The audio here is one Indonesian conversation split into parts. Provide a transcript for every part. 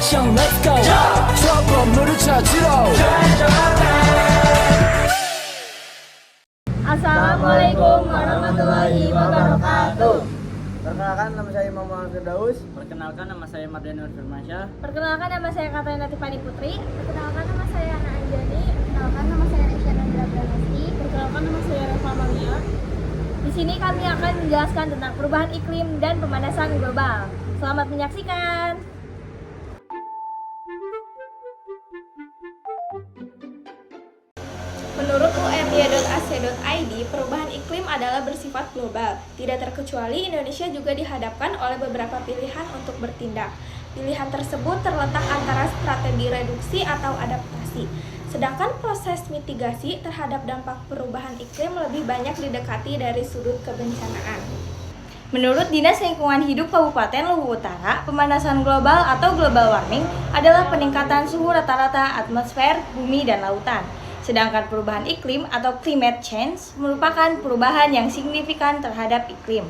action let's go 저 건물을 찾으러 Assalamualaikum warahmatullahi wabarakatuh. Perkenalkan, nama saya Muhammad Firdaus. Perkenalkan, nama saya Mardianur Firmansyah. Perkenalkan, nama saya Katarina Tiffany Putri. Perkenalkan, nama saya Ana Anjani. Perkenalkan, nama saya Aisyah Nandra Pranasti. Perkenalkan, nama saya Reva Maria. Di sini kami akan menjelaskan tentang perubahan iklim dan pemanasan global. Selamat menyaksikan. Menurut UMY.ac.id, perubahan iklim adalah bersifat global. Tidak terkecuali Indonesia juga dihadapkan oleh beberapa pilihan untuk bertindak. Pilihan tersebut terletak antara strategi reduksi atau adaptasi. Sedangkan proses mitigasi terhadap dampak perubahan iklim lebih banyak didekati dari sudut kebencanaan. Menurut Dinas Lingkungan Hidup Kabupaten Luwu Utara, pemanasan global atau global warming adalah peningkatan suhu rata-rata atmosfer, bumi, dan lautan. Sedangkan perubahan iklim atau climate change merupakan perubahan yang signifikan terhadap iklim,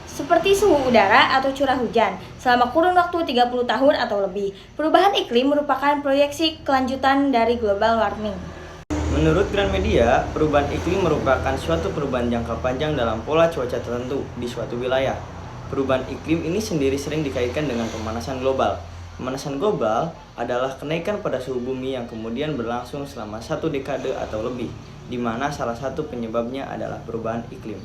seperti suhu udara atau curah hujan selama kurun waktu 30 tahun atau lebih. Perubahan iklim merupakan proyeksi kelanjutan dari global warming. Menurut Gramedia, perubahan iklim merupakan suatu perubahan jangka panjang dalam pola cuaca tertentu di suatu wilayah. Perubahan iklim ini sendiri sering dikaitkan dengan pemanasan global. Pemanasan global adalah kenaikan pada suhu bumi yang kemudian berlangsung selama 1 dekade atau lebih, di mana salah satu penyebabnya adalah perubahan iklim.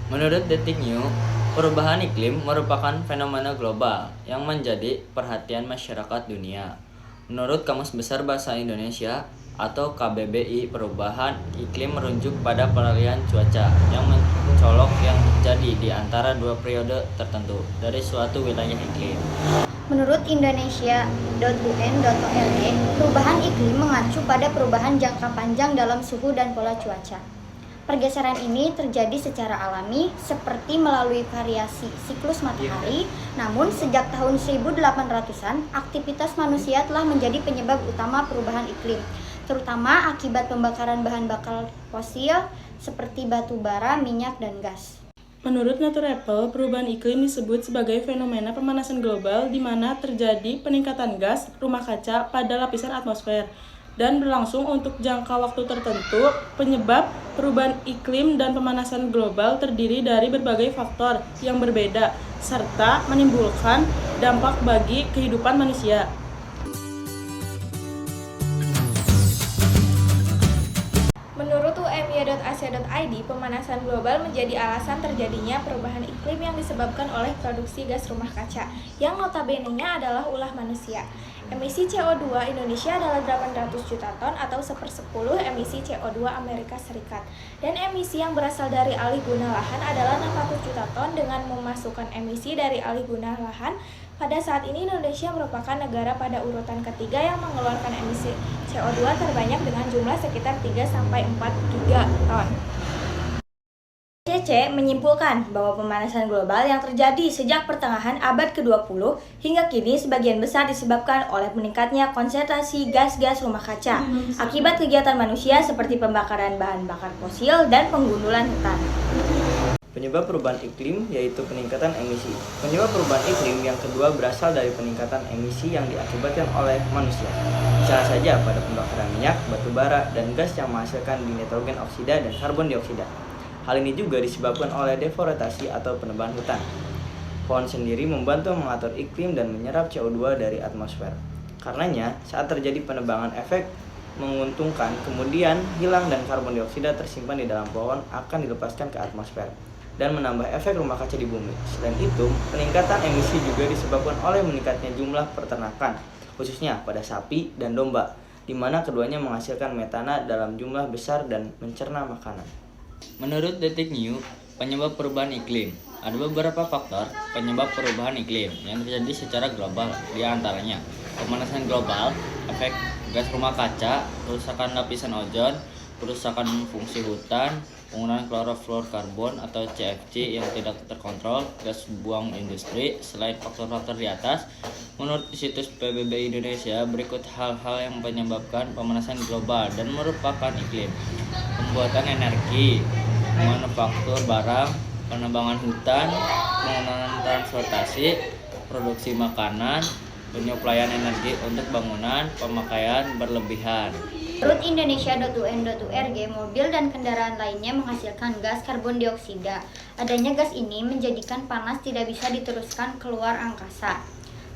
Menurut Detik News, perubahan iklim merupakan fenomena global yang menjadi perhatian masyarakat dunia. Menurut Kamus Besar Bahasa Indonesia atau KBBI, perubahan iklim merujuk pada peralihan cuaca yang mencolok yang terjadi di antara dua periode tertentu dari suatu wilayah iklim. Menurut Indonesia.un.org, perubahan iklim mengacu pada perubahan jangka panjang dalam suhu dan pola cuaca. Pergeseran ini terjadi secara alami seperti melalui variasi siklus matahari, namun sejak tahun 1800-an, aktivitas manusia telah menjadi penyebab utama perubahan iklim, terutama akibat pembakaran bahan bakar fosil seperti batu bara, minyak, dan gas. Menurut Nature Apple, perubahan iklim disebut sebagai fenomena pemanasan global di mana terjadi peningkatan gas rumah kaca pada lapisan atmosfer dan berlangsung untuk jangka waktu tertentu. Penyebab perubahan iklim dan pemanasan global terdiri dari berbagai faktor yang berbeda serta menimbulkan dampak bagi kehidupan manusia. Menurut UMY.ac.id, pemanasan global menjadi alasan terjadinya perubahan iklim yang disebabkan oleh produksi gas rumah kaca, yang notabene-nya adalah ulah manusia. Emisi CO2 Indonesia adalah 800 juta ton atau 1/10 emisi CO2 Amerika Serikat. Dan emisi yang berasal dari alih guna lahan adalah 600 juta ton. Dengan memasukkan emisi dari alih guna lahan, pada saat ini Indonesia merupakan negara pada urutan ketiga yang mengeluarkan emisi CO2 terbanyak dengan jumlah sekitar 3-4 gigaton. CC menyimpulkan bahwa pemanasan global yang terjadi sejak pertengahan abad ke-20 hingga kini sebagian besar disebabkan oleh meningkatnya konsentrasi gas-gas rumah kaca akibat kegiatan manusia seperti pembakaran bahan bakar fosil dan penggundulan hutan. Penyebab perubahan iklim yaitu peningkatan emisi. Penyebab perubahan iklim yang kedua berasal dari peningkatan emisi yang diakibatkan oleh manusia. Misalnya saja pada pembakaran minyak, batu bara, dan gas yang menghasilkan nitrogen oksida dan karbon dioksida. Hal ini juga disebabkan oleh deforestasi atau penebangan hutan. Pohon sendiri membantu mengatur iklim dan menyerap CO2 dari atmosfer. Karenanya, saat terjadi penebangan efek menguntungkan, kemudian hilang dan karbon dioksida tersimpan di dalam pohon akan dilepaskan ke atmosfer dan menambah efek rumah kaca di bumi. Selain itu, peningkatan emisi juga disebabkan oleh meningkatnya jumlah peternakan, khususnya pada sapi dan domba, di mana keduanya menghasilkan metana dalam jumlah besar dan mencerna makanan. Menurut Detik News, penyebab perubahan iklim. Ada beberapa faktor penyebab perubahan iklim yang terjadi secara global, di antaranya pemanasan global, efek gas rumah kaca, kerusakan lapisan ozon, kerusakan fungsi hutan, penggunaan klorofluorkarbon atau CFC yang tidak terkontrol, gas buang industri. Selain faktor-faktor di atas, menurut situs PBB Indonesia, berikut hal-hal yang menyebabkan pemanasan global dan merupakan iklim: pembuatan energi, manufaktur barang, penebangan hutan, penggunaan transportasi, produksi makanan, penyuplaian energi untuk bangunan pemakaian berlebihan. Menurut Indonesia.un.org, mobil dan kendaraan lainnya menghasilkan gas karbon dioksida. Adanya gas ini menjadikan panas tidak bisa diteruskan keluar angkasa,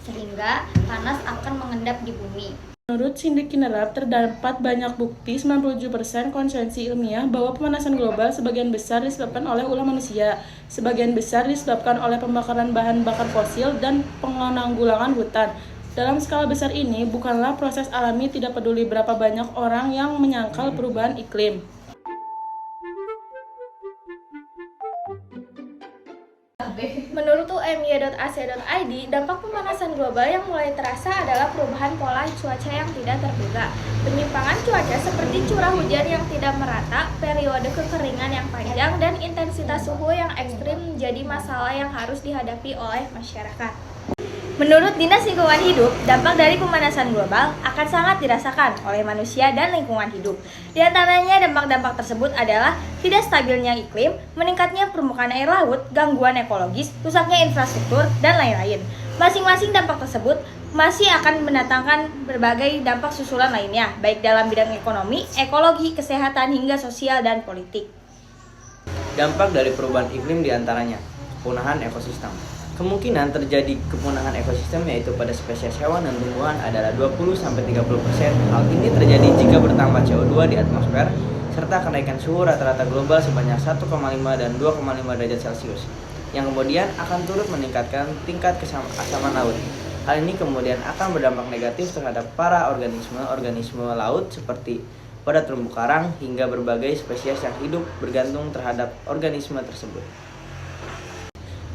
sehingga panas akan mengendap di bumi. Menurut Cindy Kinderab, terdapat banyak bukti 97% konsensi ilmiah bahwa pemanasan global sebagian besar disebabkan oleh ulah manusia, sebagian besar disebabkan oleh pembakaran bahan bakar fosil dan penanggulangan hutan. Dalam skala besar ini, bukanlah proses alami, tidak peduli berapa banyak orang yang menyangkal perubahan iklim. Menurut UMY.ac.id, dampak pemanasan global yang mulai terasa adalah perubahan pola cuaca yang tidak terduga. Penyimpangan cuaca seperti curah hujan yang tidak merata, periode kekeringan yang panjang, dan intensitas suhu yang ekstrim menjadi masalah yang harus dihadapi oleh masyarakat. Menurut Dinas Lingkungan Hidup, dampak dari pemanasan global akan sangat dirasakan oleh manusia dan lingkungan hidup. Di antaranya dampak-dampak tersebut adalah tidak stabilnya iklim, meningkatnya permukaan air laut, gangguan ekologis, rusaknya infrastruktur, dan lain-lain. Masing-masing dampak tersebut masih akan mendatangkan berbagai dampak susulan lainnya, baik dalam bidang ekonomi, ekologi, kesehatan, hingga sosial dan politik. Dampak dari perubahan iklim diantaranya kepunahan ekosistem. Kemungkinan terjadi kepunahan ekosistem yaitu pada spesies hewan dan tumbuhan adalah 20-30%. Hal ini terjadi jika bertambah CO2 di atmosfer serta kenaikan suhu rata-rata global sebanyak 1,5 dan 2,5 derajat Celcius yang kemudian akan turut meningkatkan tingkat keasaman laut. Hal ini kemudian akan berdampak negatif terhadap para organisme laut seperti pada terumbu karang hingga berbagai spesies yang hidup bergantung terhadap organisme tersebut.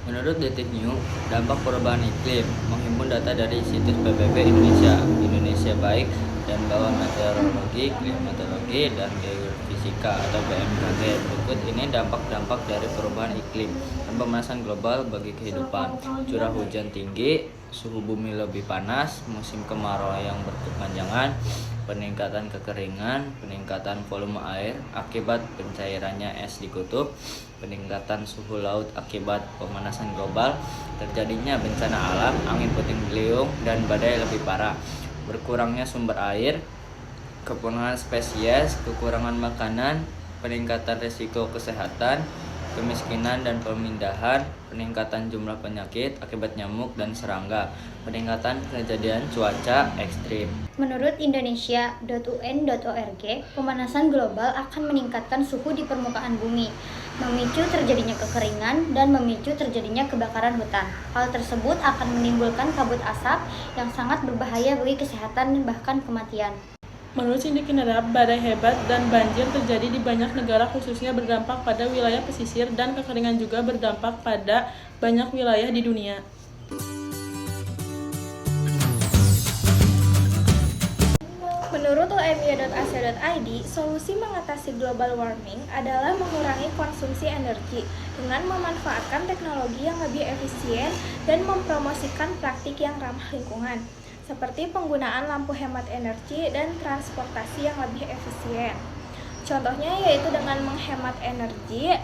Menurut Detik New, dampak perubahan iklim menghimpun data dari situs PBB Indonesia, Indonesia Baik, dan Bawah Meteorologi, Klimatologi, dan Geofisika atau BMKG. Berikut ini dampak-dampak dari perubahan iklim dan pemanasan global bagi kehidupan. Curah hujan tinggi, suhu bumi lebih panas, musim kemarau yang berkepanjangan, peningkatan kekeringan, peningkatan volume air akibat pencairannya es di kutub, peningkatan suhu laut akibat pemanasan global, terjadinya bencana alam, angin puting beliung, dan badai lebih parah, berkurangnya sumber air, kepunahan spesies, kekurangan makanan, peningkatan risiko kesehatan, kemiskinan dan pemindahan, peningkatan jumlah penyakit akibat nyamuk dan serangga, peningkatan kejadian cuaca ekstrim. Menurut Indonesia.un.org, pemanasan global akan meningkatkan suhu di permukaan bumi, memicu terjadinya kekeringan, dan memicu terjadinya kebakaran hutan. Hal tersebut akan menimbulkan kabut asap yang sangat berbahaya bagi kesehatan dan bahkan kematian. Menurut Cindy Kinderab, badai hebat dan banjir terjadi di banyak negara, khususnya berdampak pada wilayah pesisir, dan kekeringan juga berdampak pada banyak wilayah di dunia. Menurut UMY.ac.id, solusi mengatasi global warming adalah mengurangi konsumsi energi dengan memanfaatkan teknologi yang lebih efisien dan mempromosikan praktik yang ramah lingkungan, seperti penggunaan lampu hemat energi dan transportasi yang lebih efisien. Contohnya yaitu dengan menghemat energi,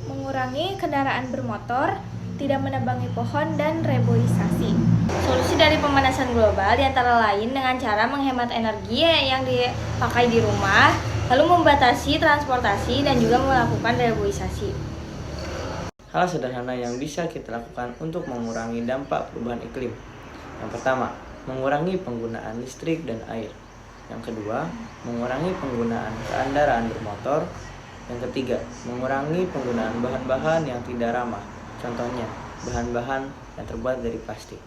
mengurangi kendaraan bermotor, tidak menebangi pohon, dan reboisasi. Solusi dari pemanasan global diantara lain dengan cara menghemat energi yang dipakai di rumah, lalu membatasi transportasi dan juga melakukan reboisasi. Hal sederhana yang bisa kita lakukan untuk mengurangi dampak perubahan iklim. Yang pertama, mengurangi penggunaan listrik dan air. Yang kedua, mengurangi penggunaan kendaraan bermotor. Yang ketiga, mengurangi penggunaan bahan-bahan yang tidak ramah. Contohnya, bahan-bahan yang terbuat dari plastik.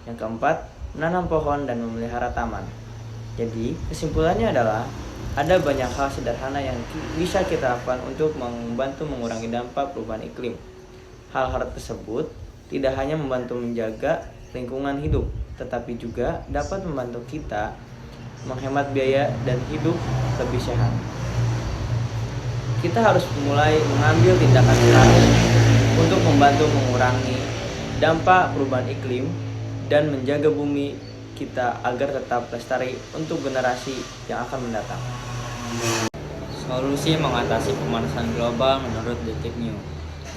Yang keempat, menanam pohon dan memelihara taman. Jadi, kesimpulannya adalah ada banyak hal sederhana yang bisa kita lakukan untuk membantu mengurangi dampak perubahan iklim. Hal-hal tersebut tidak hanya membantu menjaga lingkungan hidup, tetapi juga dapat membantu kita menghemat biaya dan hidup lebih sehat. Kita harus mulai mengambil tindakan sekarang untuk membantu mengurangi dampak perubahan iklim dan menjaga bumi kita agar tetap lestari untuk generasi yang akan mendatang. Solusi mengatasi pemanasan global menurut Detik New.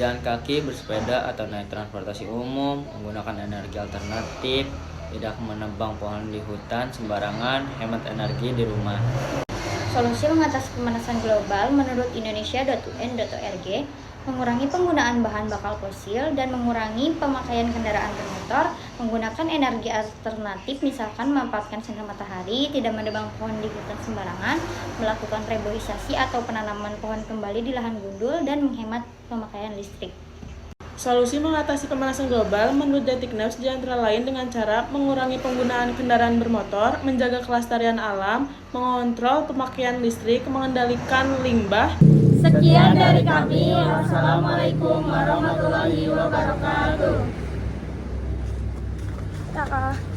jalan kaki, bersepeda atau naik transportasi umum, menggunakan energi alternatif, tidak menebang pohon di hutan sembarangan, hemat energi di rumah. Solusi mengatasi pemanasan global menurut Indonesia.un.org mengurangi penggunaan bahan bakar fosil dan mengurangi pemakaian kendaraan bermotor, menggunakan energi alternatif misalkan memanfaatkan sinar matahari, tidak menebang pohon di hutan sembarangan, melakukan reboisasi atau penanaman pohon kembali di lahan gundul, dan menghemat pemakaian listrik. Solusi mengatasi pemanasan global menurut Detik News di antara lain dengan cara mengurangi penggunaan kendaraan bermotor, menjaga kelestarian alam, mengontrol pemakaian listrik, mengendalikan limbah. Sekian dari kami. Wassalamualaikum warahmatullahi wabarakatuh. Kakak.